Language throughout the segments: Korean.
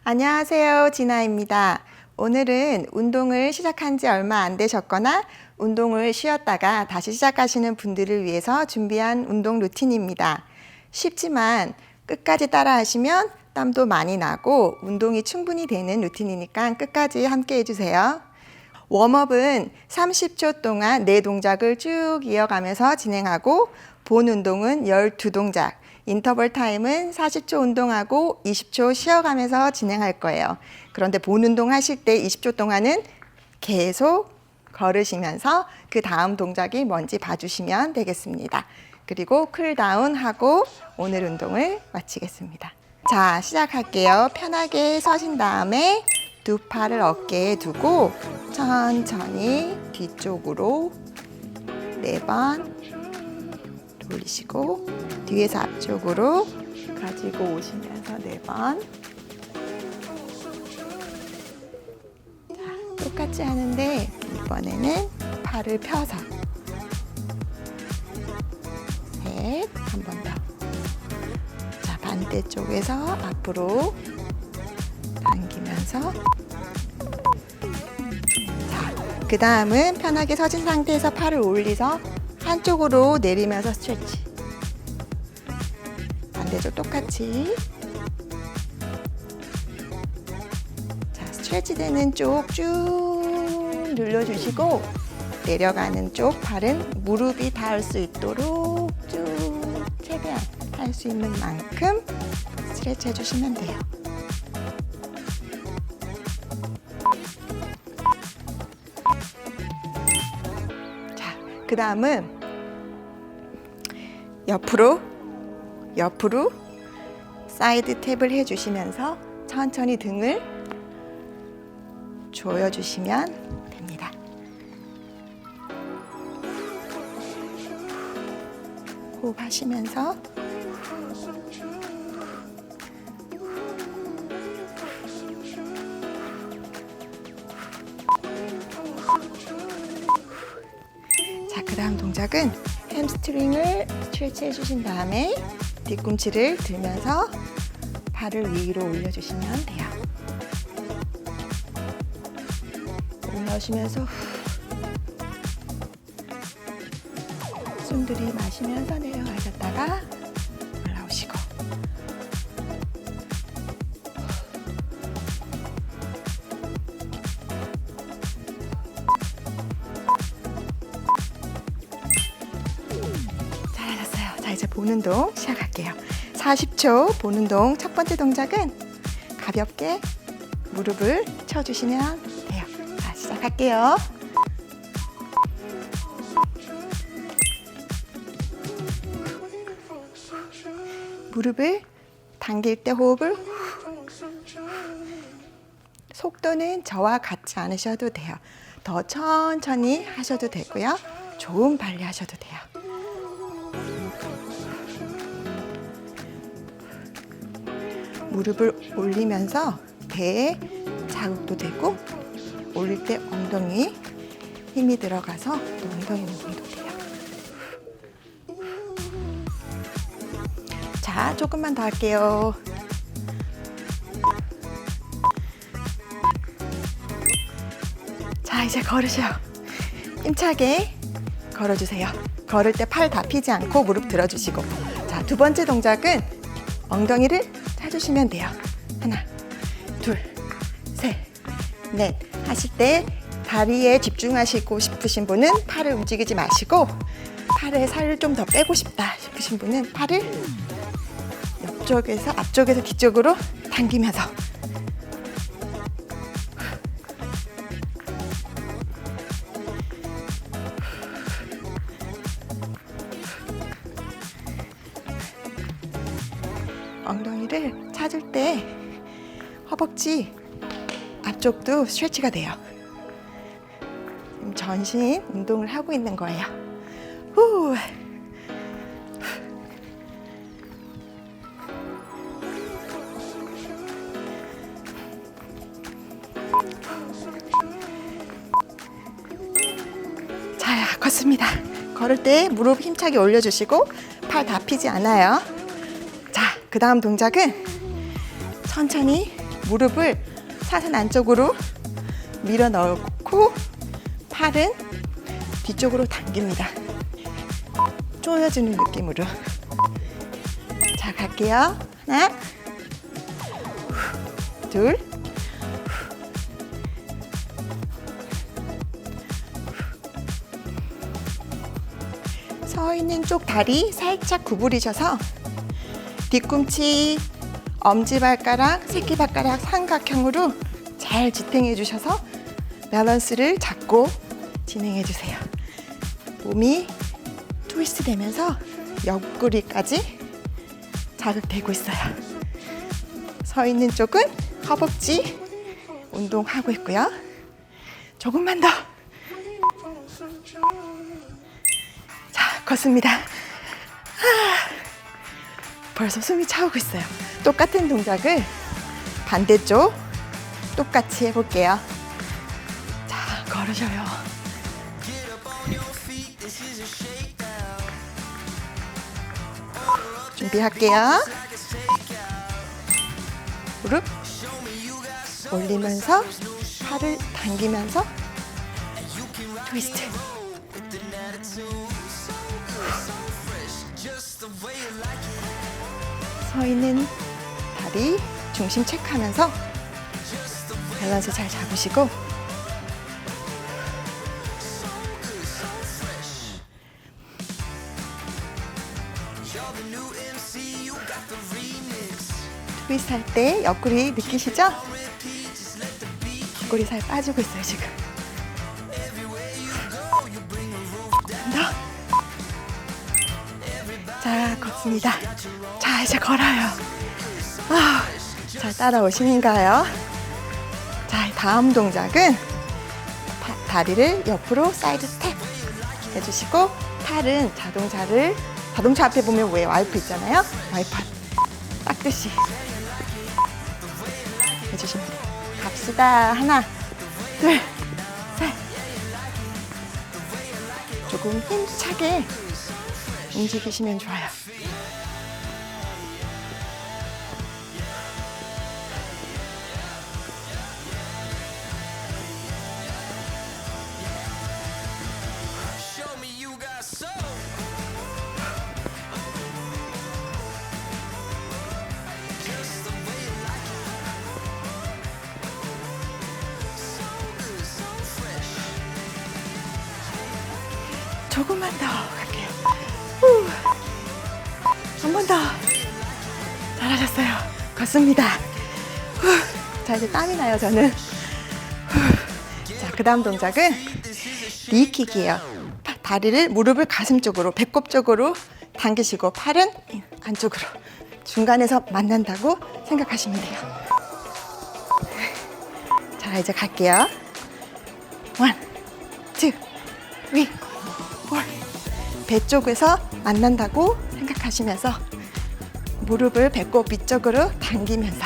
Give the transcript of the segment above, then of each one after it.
안녕하세요, 진아입니다. 오늘은 운동을 시작한 지 얼마 안 되셨거나 운동을 쉬었다가 다시 시작하시는 분들을 위해서 준비한 운동 루틴입니다. 쉽지만 끝까지 따라 하시면 땀도 많이 나고 운동이 충분히 되는 루틴이니까 끝까지 함께 해주세요. 웜업은 30초 동안 4동작을 쭉 이어가면서 진행하고 본 운동은 12동작, 인터벌 타임은 40초 운동하고 20초 쉬어가면서 진행할 거예요. 그런데 본 운동 하실 때 20초 동안은 계속 걸으시면서 그 다음 동작이 뭔지 봐주시면 되겠습니다. 그리고 쿨다운 하고 오늘 운동을 마치겠습니다. 자, 시작할게요. 편하게 서신 다음에 두 팔을 어깨에 두고 천천히 뒤쪽으로 4번 돌리시고 뒤에서 앞쪽으로 가지고 오시면서 4번. 자, 똑같이 하는데 이번에는 팔을 펴서 셋, 한 번 더. 자, 반대쪽에서 앞으로 당기면서 자, 그 다음은 편하게 서진 상태에서 팔을 올리서 한쪽으로 내리면서 스트레치. 반대쪽 똑같이. 자, 스트레치 되는 쪽 쭉 눌러주시고 내려가는 쪽 팔은 무릎이 닿을 수 있도록 쭉 최대한 할 수 있는 만큼 스트레치 해주시면 돼요. 자, 그 다음은 옆으로 사이드 탭을 해주시면서 천천히 등을 조여주시면 됩니다. 호흡하시면서 자, 그 다음 동작은 햄스트링을 스트레치 해주신 다음에 뒤꿈치를 들면서 발을 위로 올려주시면 돼요. 올라오시면서 숨 들이마시면서 내려가셨다가 올라오시고 잘하셨어요. 자, 이제 본 운동 시작할게요. 40초 본 운동 첫 번째 동작은 가볍게 무릎을 쳐주시면 돼요. 자, 시작할게요. 무릎을 당길 때 호흡을 속도는 저와 같지 않으셔도 돼요. 더 천천히 하셔도 되고요. 조금 빨리 하셔도 돼요. 무릎을 올리면서 배에 자극도 되고 올릴 때 엉덩이 힘이 들어가서 또 엉덩이 운동도 돼요. 자, 조금만 더 할게요. 자, 이제 걸으셔요. 힘차게 걸어주세요. 걸을 때 팔 다 피지 않고 무릎 들어주시고. 자, 두 번째 동작은 엉덩이를 차주시면 돼요. 하나, 둘, 셋, 넷. 하실 때 다리에 집중하시고 싶으신 분은 팔을 움직이지 마시고 팔에 살을 좀 더 빼고 싶다 싶으신 분은 팔을 옆쪽에서 앞쪽에서 뒤쪽으로 당기면서 엉덩이를 찾을 때 허벅지 앞쪽도 스트레치가 돼요. 전신 운동을 하고 있는 거예요. 후. 자, 걷습니다. 걸을 때 무릎 힘차게 올려주시고 팔 다 피지 않아요. 자, 그 다음 동작은 천천히 무릎을 사선 안쪽으로 밀어 넣고 팔은 뒤쪽으로 당깁니다. 조여주는 느낌으로. 자, 갈게요. 하나, 둘, 서 있는 쪽 다리 살짝 구부리셔서 뒤꿈치, 엄지발가락, 새끼발가락 삼각형으로 잘 지탱해 주셔서 밸런스를 잡고 진행해 주세요. 몸이 트위스트 되면서 옆구리까지 자극되고 있어요. 서 있는 쪽은 허벅지 운동하고 있고요. 조금만 더. 자, 걷습니다. 벌써 숨이 차오고 있어요. 똑같은 동작을 반대쪽 똑같이 해볼게요. 자, 걸으셔요. 준비할게요. 무릎 올리면서 팔을 당기면서 트위스트. 서 있는 다리 중심 체크하면서 밸런스 잘 잡으시고 트위스트 할 때 옆구리 느끼시죠? 옆구리 살 빠지고 있어요 지금. 더. 자, 걷습니다. 자, 이제 걸어요. 잘 따라오시는가요? 자, 다음 동작은 다리를 옆으로 사이드 스텝 해주시고 팔은 자동차 앞에 보면 왜 와이프 있잖아요. 와이퍼 닦듯이 해주시면 돼요. 갑시다. 하나, 둘, 셋. 조금 힘차게 움직이시면 좋아요. 조금만 더 갈게요. 한 번 더. 잘하셨어요. 걷습니다. 자, 이제 땀이 나요, 저는. 자, 그 다음 동작은 니킥이에요. 다리를, 무릎을 가슴 쪽으로, 배꼽 쪽으로 당기시고 팔은 안쪽으로. 중간에서 만난다고 생각하시면 돼요. 자, 이제 갈게요. 1, 2, 3, 4. 배 쪽에서 만난다고 생각하시면서 무릎을 배꼽 위쪽으로 당기면서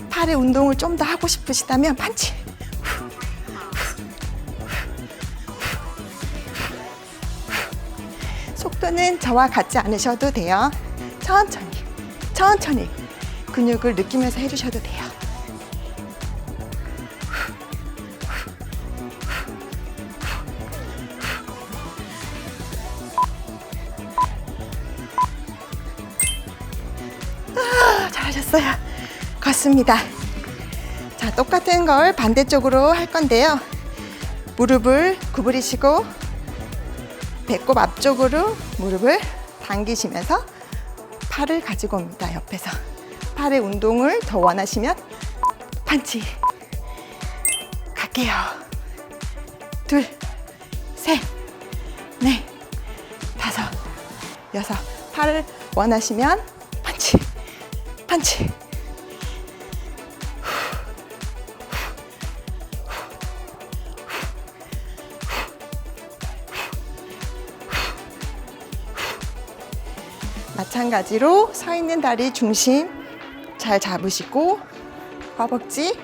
팔의 운동을 좀 더 하고 싶으시다면 펀치. 속도는 저와 같지 않으셔도 돼요. 천천히 근육을 느끼면서 해주셔도 돼요. 잘하셨어요. 걷습니다. 자, 똑같은 걸 반대쪽으로 할 건데요. 무릎을 구부리시고 배꼽 앞쪽으로 무릎을 당기시면서 팔을 가지고 옵니다. 옆에서. 팔의 운동을 더 원하시면 펀치. 갈게요. 2, 3, 4, 5, 6. 팔을 원하시면 펀치. 마찬가지로 서 있는 다리 중심 잘 잡으시고 허벅지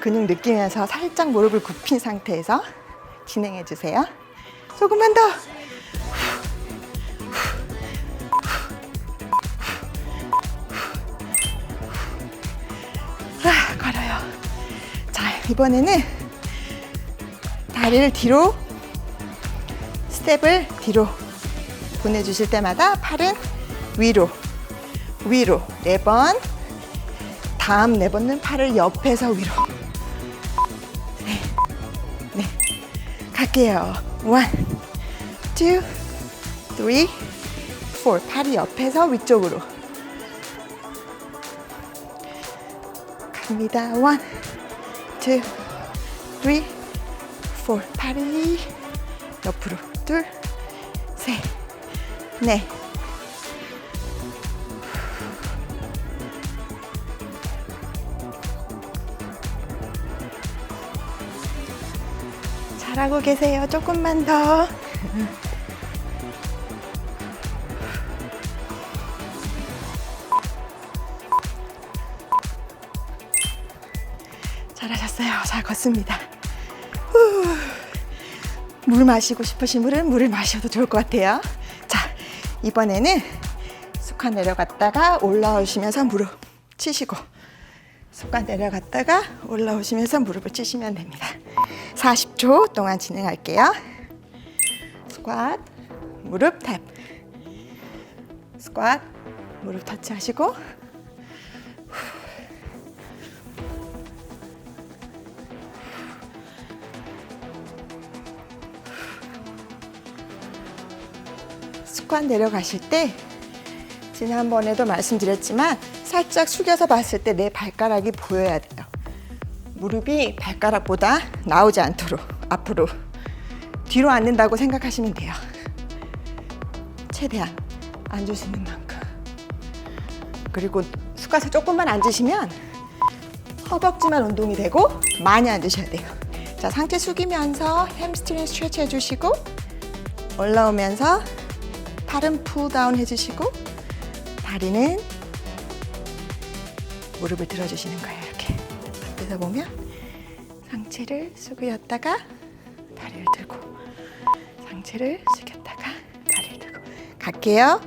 근육 느끼면서 살짝 무릎을 굽힌 상태에서 진행해 주세요. 조금만 더. 이번에는 다리를 뒤로, 스텝을 뒤로 보내주실 때마다 팔은 위로, 위로 4번. 다음 4번은 팔을 옆에서 위로. 네, 네. 갈게요. 1, 2, 3, 4. 팔이 옆에서 위쪽으로. 갑니다. 1, 2, 3, 4. 팔이 옆으로. 둘, 셋, 넷. 잘하고 계세요. 조금만 더. 잘하셨어요. 잘 걷습니다. 물 마시고 싶으신 분은 물을 마셔도 좋을 것 같아요. 자, 이번에는 쑥환 내려갔다가 올라오시면서 무릎 치시고, 쑥환 내려갔다가 올라오시면서 무릎을 치시면 됩니다. 40초 동안 진행할게요. 스쿼트, 무릎 탭. 스쿼트, 무릎 터치하시고, 스쿼트 내려가실 때 지난번에도 말씀드렸지만 살짝 숙여서 봤을 때 내 발가락이 보여야 돼요. 무릎이 발가락보다 나오지 않도록 앞으로 뒤로 앉는다고 생각하시면 돼요. 최대한 앉을 수 있는 만큼. 그리고 숙가서 조금만 앉으시면 허벅지만 운동이 되고 많이 앉으셔야 돼요. 자, 상체 숙이면서 햄스트링 스트레치 해주시고, 올라오면서 팔은 풀다운 해주시고, 다리는 무릎을 들어주시는 거예요. 이렇게 앞에서 보면 상체를 숙였다가 다리를 들고, 상체를 숙였다가 다리를 들고. 갈게요.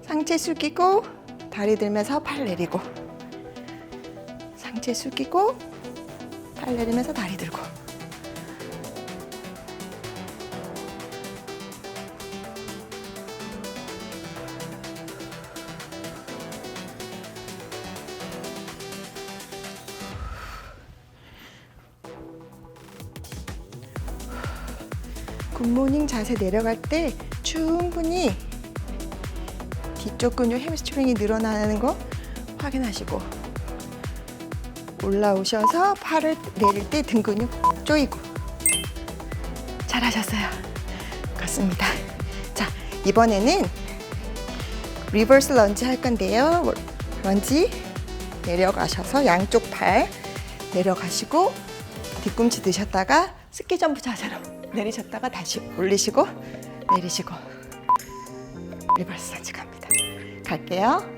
상체 숙이고 다리 들면서 팔 내리고, 상체 숙이고 팔 내리면서 다리 들고. 굿모닝 자세 내려갈 때 충분히 뒤쪽 근육 햄스트링이 늘어나는 거 확인하시고, 올라오셔서 팔을 내릴 때 등 근육 조이고. 잘하셨어요. 그렇습니다. 자, 이번에는 리버스 런지 할 건데요. 런지 내려가셔서 양쪽 팔 내려가시고, 뒤꿈치 드셨다가 스키 점프 자세로 내리셨다가 다시 올리시고 내리시고, 리버스 런지 갑니다. 갈게요.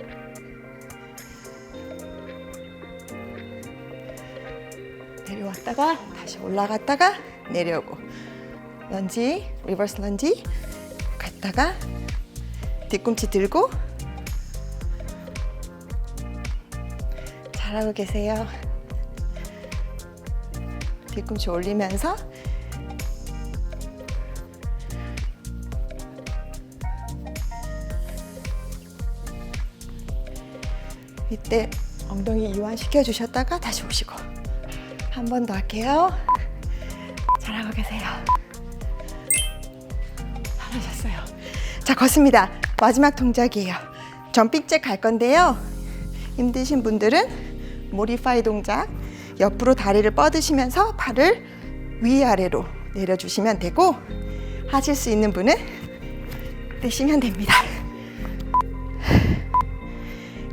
내려왔다가 다시 올라갔다가 내려오고, 런지, 리버스 런지 갔다가 뒤꿈치 들고. 잘하고 계세요. 뒤꿈치 올리면서 이때 엉덩이 이완시켜 주셨다가 다시 오시고. 한 번 더 할게요. 잘하고 계세요. 잘하셨어요. 자, 걷습니다. 마지막 동작이에요. 점핑잭 갈 건데요. 힘드신 분들은 모디파이 동작, 옆으로 다리를 뻗으시면서 팔을 위아래로 내려주시면 되고, 하실 수 있는 분은 뜨시면 됩니다.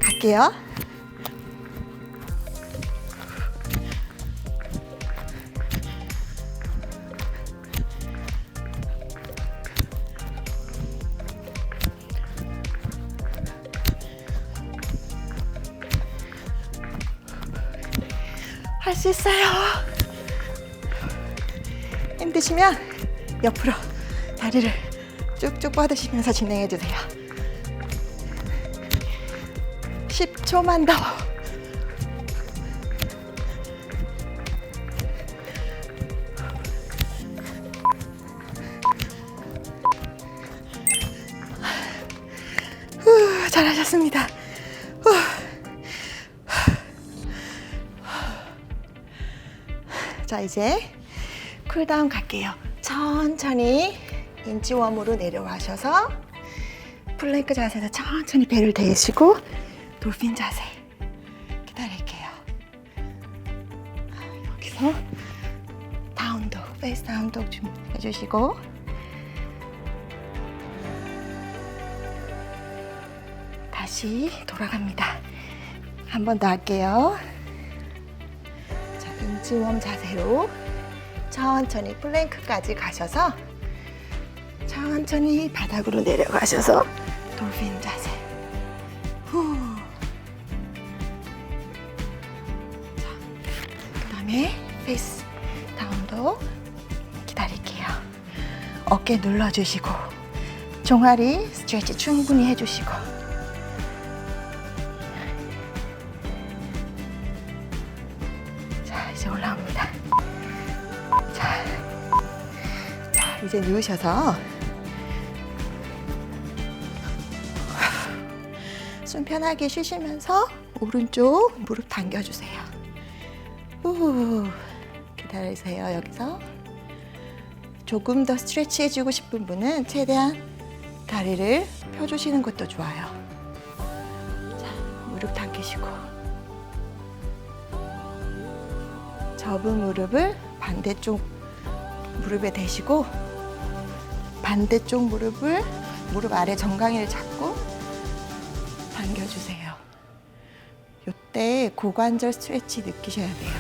갈게요. 할 수 있어요. 힘드시면 옆으로 다리를 쭉쭉 뻗으시면서 진행해 주세요. 10초만 더. 잘하셨습니다. 자, 이제 쿨다운 갈게요. 천천히 인치웜으로 내려가셔서 플랭크 자세에서 천천히 배를 대시고 돌핀 자세 기다릴게요. 여기서 다운독, 페이스 다운독 준비해주시고 다시 돌아갑니다. 한 번 더 할게요. 자, 인치웜 자세로 천천히 플랭크까지 가셔서 천천히 바닥으로 내려가셔서 돌핀 자세. 후. 자, 그다음에 페이스 다운도 기다릴게요. 어깨 눌러주시고 종아리 스트레치 충분히 해주시고. 자, 이제 올라옵니다. 자, 이제 누우셔서 숨 편하게 쉬시면서 오른쪽 무릎 당겨주세요. 후, 기다리세요. 여기서 조금 더 스트레치 해주고 싶은 분은 최대한 다리를 펴주시는 것도 좋아요. 자, 무릎 당기시고 접은 무릎을 반대쪽 무릎에 대시고 반대쪽 무릎을 무릎 아래 정강이를 잡고 당겨주세요. 이때 고관절 스트레치 느끼셔야 돼요.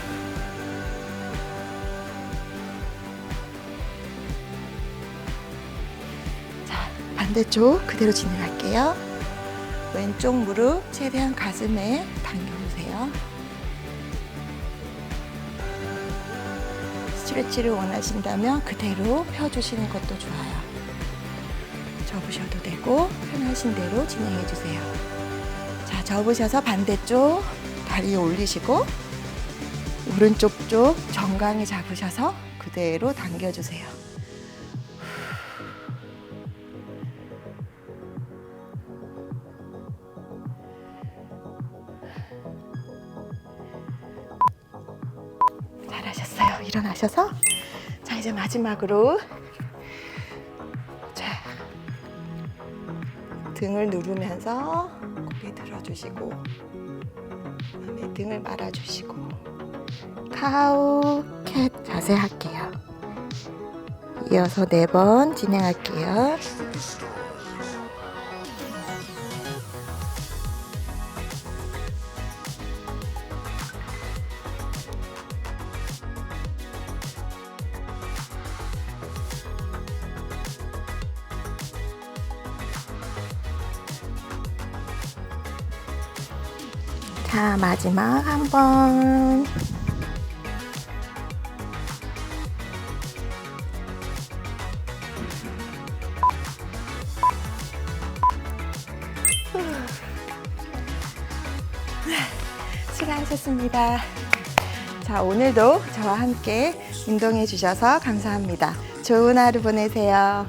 자, 반대쪽 그대로 진행할게요. 왼쪽 무릎 최대한 가슴에 당겨주세요. 스트레치를 원하신다면 그대로 펴주시는 것도 좋아요. 접으셔도 되고 편하신 대로 진행해 주세요. 자, 접으셔서 반대쪽 다리 올리시고 오른쪽 쪽 정강이 잡으셔서 그대로 당겨주세요. 잘하셨어요. 일어나셔서 자, 이제 마지막으로 자, 등을 누르면서 고개 들어주시고 그다음에 등을 말아주시고 카우 캣 자세 할게요. 이어서 4번 진행할게요. 자, 마지막 한 번. 수고하셨습니다. 자, 오늘도 저와 함께 운동해 주셔서 감사합니다. 좋은 하루 보내세요.